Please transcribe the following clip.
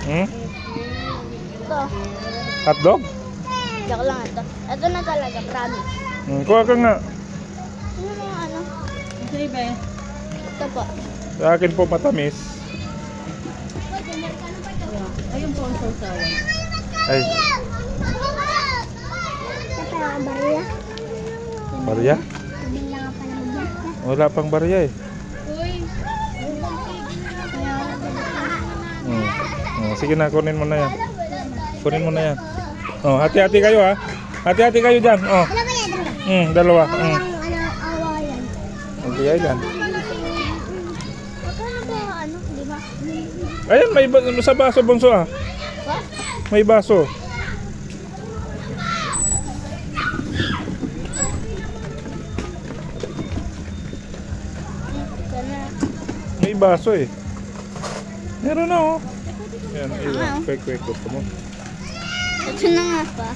Hmm? Ito. Hotdog? Joke lang ito. Ito na talaga, promise. Kuha ka nga. Ano mga ano? Ito iba eh. Ito po. Sa akin po matamis. Ayun po ang sausawan. Ay, Ito ang barya. barya? Hindi lang pa naman. Wala pang barya eh. Uy! Sige na, kunin mo na yan. Kunin mo na yan. Oh, hati-hati kayo ha. Hati-hati kayo dyan. Oh. Ano ba yan? Dalawa. Awayan. Hindi kayo dyan. Magkano ba ano? Di ba? Ayan, may sa baso bunso ah. What? May baso. May baso eh. Meron na oh. Yan, iwan. Quick, gusto mo. Ito na nga pa.